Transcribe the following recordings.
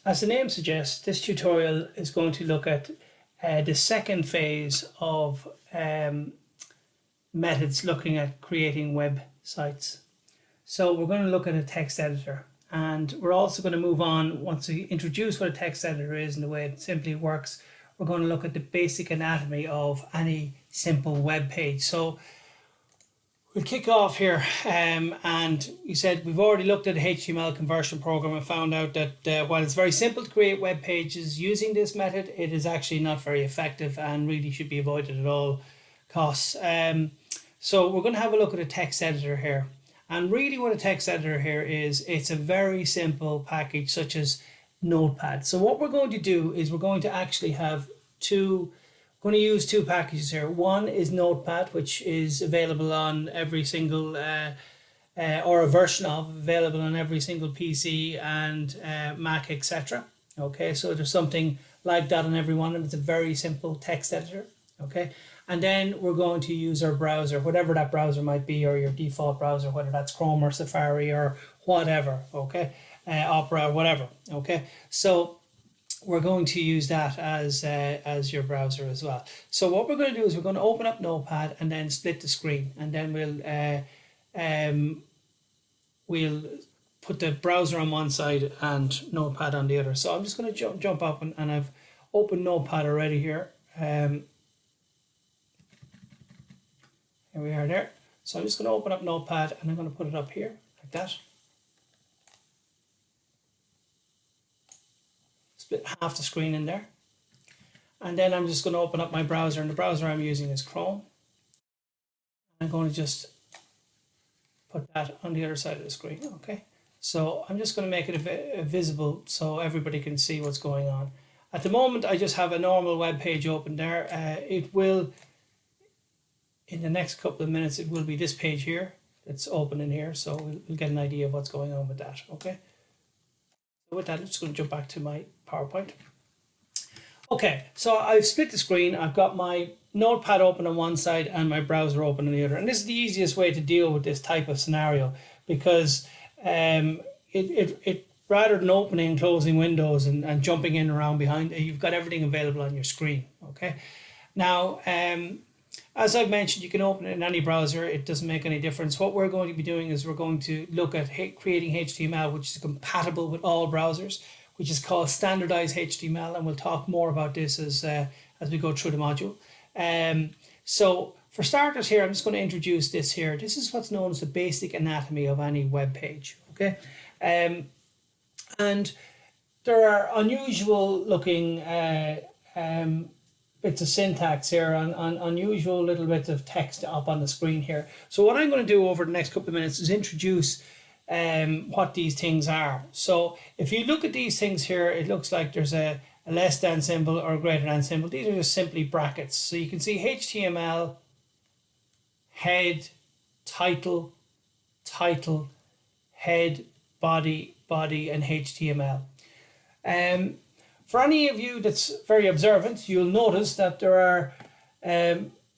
As the name suggests, this tutorial is going to look at the second phase of methods looking at creating websites. So we're going to look at a text editor, and we're also going to move on. Once we introduce what a text editor is and the way it simply works, we're going to look at the basic anatomy of any simple web page. So we'll kick off here, and you said we've already looked at a HTML conversion program and found out that while it's very simple to create web pages using this method, it is actually not very effective and really should be avoided at all costs. So we're going to have a look at a text editor here. And really what a text editor here is, it's a very simple package such as Notepad. So what we're going to do is we're going to actually have going to use two packages here. One is Notepad, which is available on every single, or a version of, available on every single PC and Mac, etc. Okay, so there's something like that on every one, and it's a very simple text editor. Okay, and then we're going to use our browser, whatever that browser might be, or your default browser, whether that's Chrome or Safari or whatever. Okay, Opera, whatever. Okay, so we're going to use that as your browser as well. So what we're going to do is we're going to open up Notepad and then split the screen, and then we'll put the browser on one side and Notepad on the other. So I'm just going to jump up and I've opened Notepad already here. Here we are there. So I'm just going to open up Notepad and I'm going to put it up here like that. Split half the screen in there. And then I'm just going to open up my browser, and the browser I'm using is Chrome. I'm going to just put that on the other side of the screen. Okay. So I'm just going to make it visible so everybody can see what's going on. At the moment, I just have a normal web page open there. It will, in the next couple of minutes, it will be this page here that's open in here. So we'll get an idea of what's going on with that. Okay. So with that, I'm just going to jump back to my PowerPoint. Okay, so I've split the screen. I've got my Notepad open on one side and my browser open on the other. And this is the easiest way to deal with this type of scenario, because it rather than opening and closing windows and jumping in and around behind, you've got everything available on your screen. Okay. Now, as I've mentioned, you can open it in any browser. It doesn't make any difference. What we're going to be doing is we're going to look at creating HTML, which is compatible with all browsers, which is called standardized HTML, and we'll talk more about this as we go through the module. So for starters here, I'm just going to introduce this here. This is what's known as the basic anatomy of any web page. Okay, and there are unusual looking bits of syntax here, unusual little bits of text up on the screen here. So what I'm going to do over the next couple of minutes is introduce what these things are. So if you look at these things here, it looks like there's a less than symbol or a greater than symbol. These are just simply brackets. So you can see HTML, head, title, head, body, and HTML. For any of you that's very observant, you'll notice that there are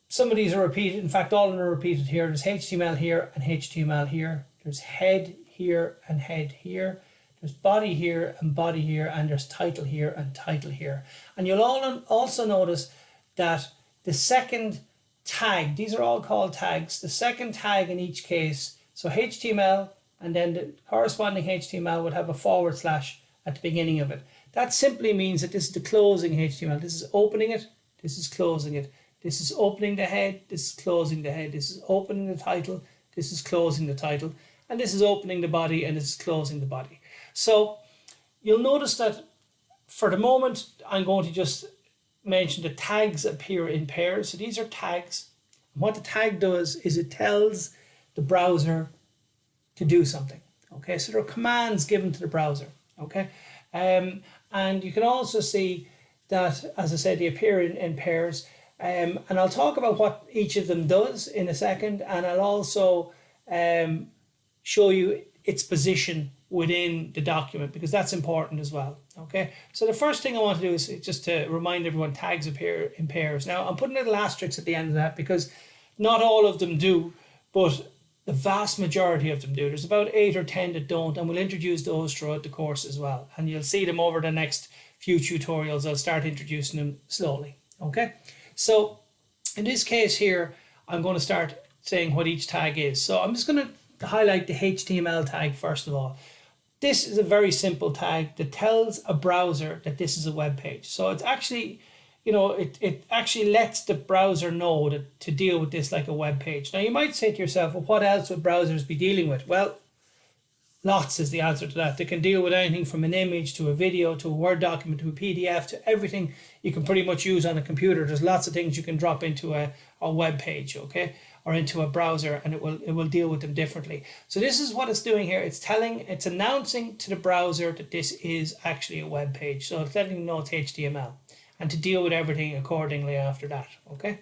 some of these are repeated. In fact, all of them are repeated here. There's HTML here and HTML here. There's head here and head here. There's body here and body here, and there's title here and title here. And you'll also notice that the second tag, these are all called tags, the second tag in each case, so HTML and then the corresponding HTML would have a / at the beginning of it. That simply means that this is the closing HTML. This is opening it, this is closing it. This is opening the head, this is closing the head. This is opening the title, this is closing the title. And this is opening the body, and this is closing the body. So you'll notice that for the moment, I'm going to just mention the tags appear in pairs. So these are tags. And what the tag does is it tells the browser to do something. Okay, so there are commands given to the browser. Okay, and you can also see that, as I said, they appear in pairs. And I'll talk about what each of them does in a second, and I'll also show you its position within the document, because that's important as well. Okay, so the first thing I want to do is just to remind everyone, tags appear in pairs. Now I'm putting a little asterisk at the end of that because not all of them do, but The vast majority of them do. There's about 8 or 10 that don't, and we'll introduce those throughout the course as well. And you'll see them over the next few tutorials. I'll start introducing them slowly. Okay, so in this case here, I'm going to start saying what each tag is. So I'm just going to highlight the HTML tag first of all. This is a very simple tag that tells a browser that this is a web page. So it's actually, you know, it actually lets the browser know to deal with this like a web page. Now you might say to yourself, well, what else would browsers be dealing with? Well, lots is the answer to that. They can deal with anything from an image to a video to a Word document to a PDF to everything you can pretty much use on a computer. There's lots of things you can drop into a web page, okay, or into a browser, and it will deal with them differently. So this is what it's doing here. It's announcing to the browser that this is actually a web page. So it's letting you know it's HTML, and to deal with everything accordingly after that, okay?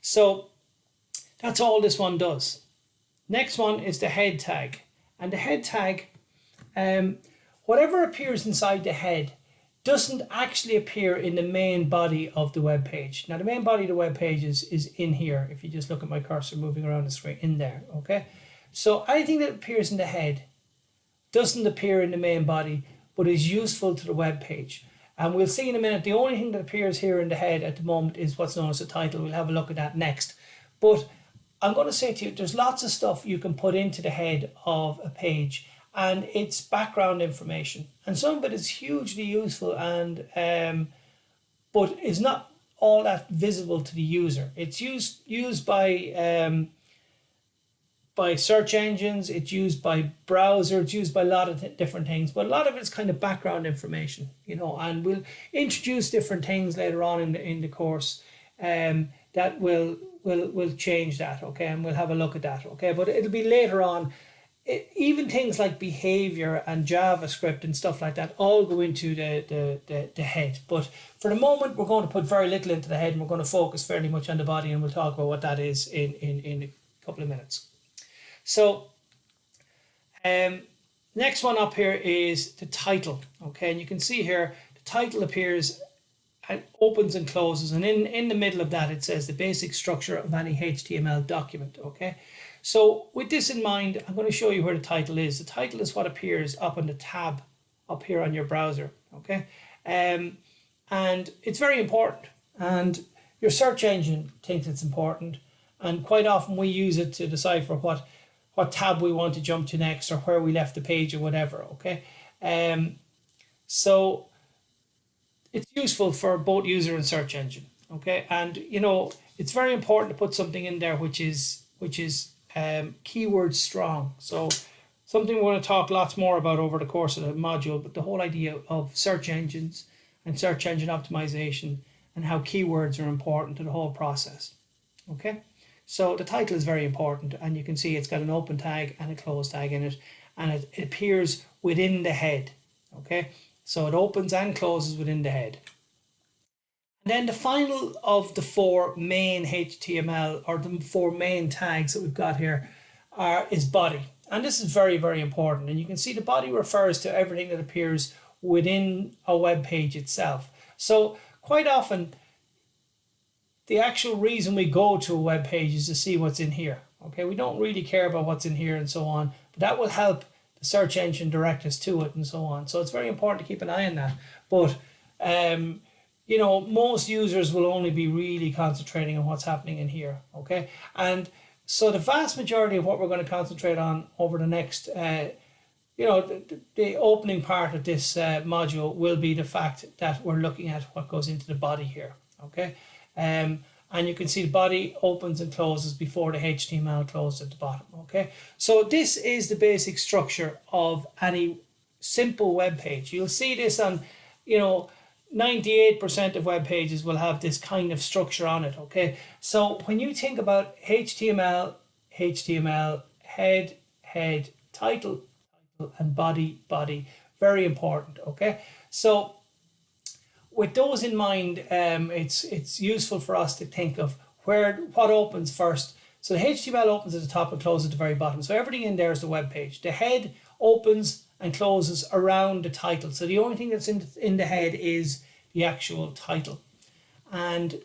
So that's all this one does. Next one is the head tag. And the head tag, whatever appears inside the head doesn't actually appear in the main body of the web page. Now the main body of the web page is in here. If you just look at my cursor moving around the screen, in there, okay? So anything that appears in the head doesn't appear in the main body, but is useful to the web page. And we'll see in a minute, the only thing that appears here in the head at the moment is what's known as the title. We'll have a look at that next. But I'm going to say to you, there's lots of stuff you can put into the head of a page, and it's background information. And some of it is hugely useful, and but is not all that visible to the user. It's used by search engines, it's used by browsers, it's used by a lot of different things, but a lot of it's kind of background information, you know, and we'll introduce different things later on in the course that will change that, okay, and we'll have a look at that, okay, but it'll be later on. Even things like behavior and JavaScript and stuff like that all go into the head, but for the moment we're going to put very little into the head, and we're going to focus fairly much on the body, and we'll talk about what that is in a couple of minutes. So next one up here is the title, okay, and you can see here the title appears and opens and closes, and in the middle of that it says the basic structure of any HTML document, okay. So with this in mind, I'm going to show you where the title is. The title is what appears up on the tab up here on your browser, okay, and it's very important, and your search engine thinks it's important, and quite often we use it to decipher what tab we want to jump to next, or where we left the page, or whatever, okay. So it's useful for both user and search engine, okay, and you know it's very important to put something in there which is keyword strong. So something we're going to talk lots more about over the course of the module, but the whole idea of search engines and search engine optimization and how keywords are important to the whole process, okay. So the title is very important, and you can see it's got an open tag and a close tag in it, and it appears within the head, okay. So it opens and closes within the head. And then the final of the 4 main HTML, or the 4 main tags that we've got here, is body. And this is very, very important. And you can see the body refers to everything that appears within a web page itself. So quite often, the actual reason we go to a web page is to see what's in here. Okay, we don't really care about what's in here and so on, but that will help the search engine direct us to it and so on. So it's very important to keep an eye on that. But you know, most users will only be really concentrating on what's happening in here, okay? And so the vast majority of what we're going to concentrate on over the next, you know, the opening part of this module will be the fact that we're looking at what goes into the body here, okay? And you can see the body opens and closes before the HTML closes at the bottom, okay? So this is the basic structure of any simple web page. You'll see this on, you know, 98% of web pages will have this kind of structure on it, okay? So when you think about HTML, head, title, and body, very important, okay? So with those in mind, it's useful for us to think of what opens first. So the HTML opens at the top and closes at the very bottom. So everything in there is the web page. The head opens and closes around the title. So the only thing that's in the head is the actual title. And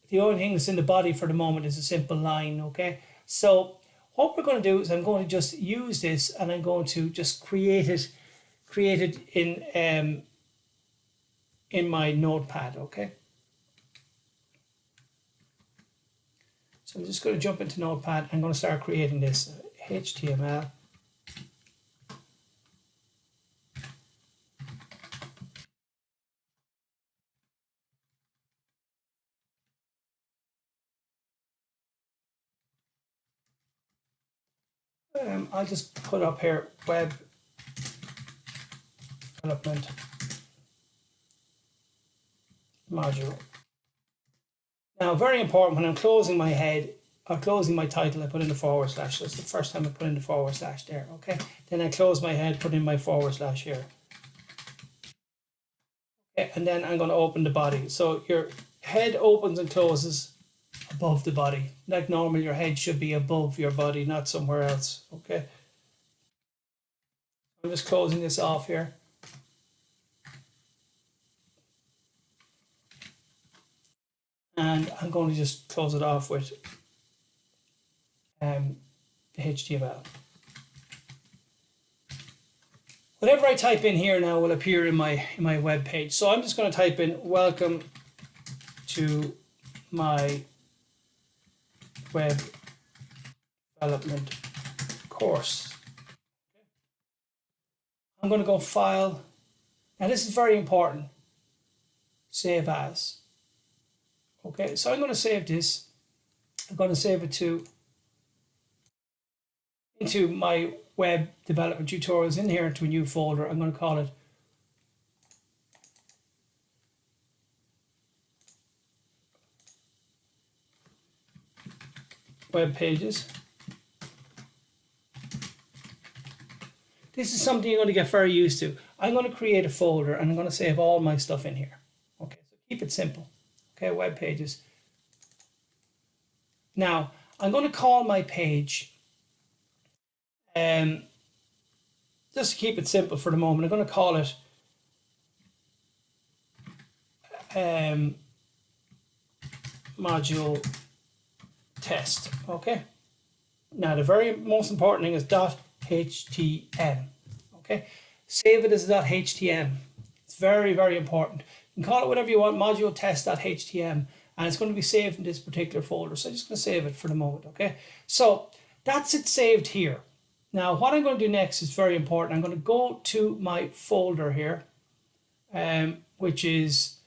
the only thing that's in the body for the moment is a simple line, okay? So what we're going to do is I'm going to just use this and I'm going to just create it in my notepad, okay? So I'm just going to jump into Notepad. I'm going to start creating this HTML. I'll just put up here web development module. Now, very important, when I'm closing my head or closing my title, I put in the /. That's the first time I put in the / there, okay? Then I close my head, put in my / here. Okay, and then I'm going to open the body. So your head opens and closes above the body. Like normal, your head should be above your body, not somewhere else, okay? I'm just closing this off here. And I'm going to just close it off with the HTML. Whatever I type in here now will appear in my web page. So I'm just going to type in welcome to my web development course. I'm going to go File. Now this is very important. Save as. Okay, so I'm going to save this. I'm going to save it into my web development tutorials in here into a new folder. I'm going to call it web pages. This is something you're going to get very used to. I'm going to create a folder and I'm going to save all my stuff in here. Okay, so keep it simple. Okay, web pages. Now, I'm going to call my page, just to keep it simple for the moment, I'm going to call it module test. Okay. Now, the very most important thing is .htm. Okay. Save it as .htm. It's very, very important. You can call it whatever you want, module test.htm, and it's going to be saved in this particular folder. So I'm just going to save it for the moment, okay? So that's it saved here. Now, what I'm going to do next is very important. I'm going to go to my folder here, which is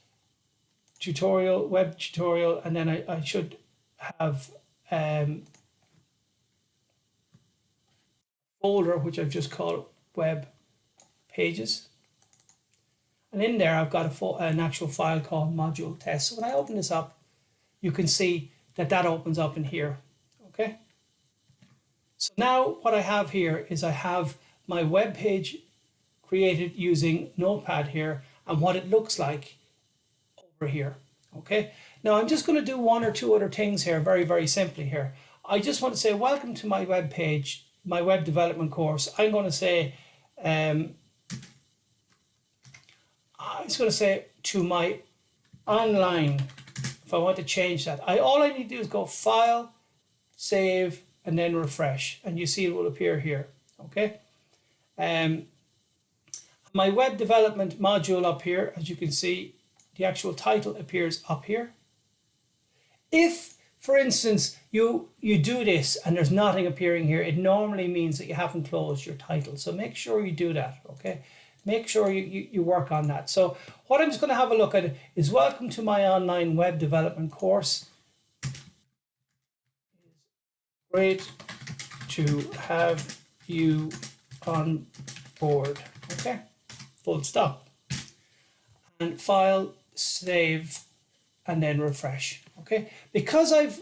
tutorial, web tutorial, and then I should have folder, which I've just called web pages. And in there, I've got an actual file called module test. So when I open this up, you can see that opens up in here. Okay. So now what I have here is I have my web page created using Notepad here and what it looks like over here. Okay. Now I'm just going to do one or two other things here very, very simply here. I just want to say welcome to my web page, my web development course. I'm going to say to my online. If I want to change that, all I need to do is go File, Save, and then Refresh, and you see it will appear here. Okay. My web development module up here, as you can see, the actual title appears up here. If, for instance, you do this and there's nothing appearing here, it normally means that you haven't closed your title. So make sure you do that. Okay. Make sure you work on that. So what I'm just going to have a look at is welcome to my online web development course. It's great to have you on board. Okay, full stop. And File, Save, and then Refresh. Okay, because I've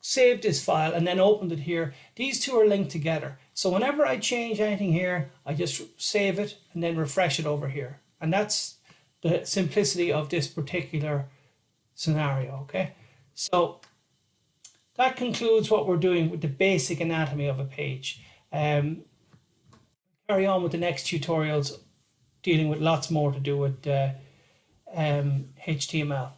saved this file and then opened it here, these two are linked together. So whenever I change anything here, I just save it and then refresh it over here. And that's the simplicity of this particular scenario, okay? So that concludes what we're doing with the basic anatomy of a page. Carry on with the next tutorials dealing with lots more to do with HTML.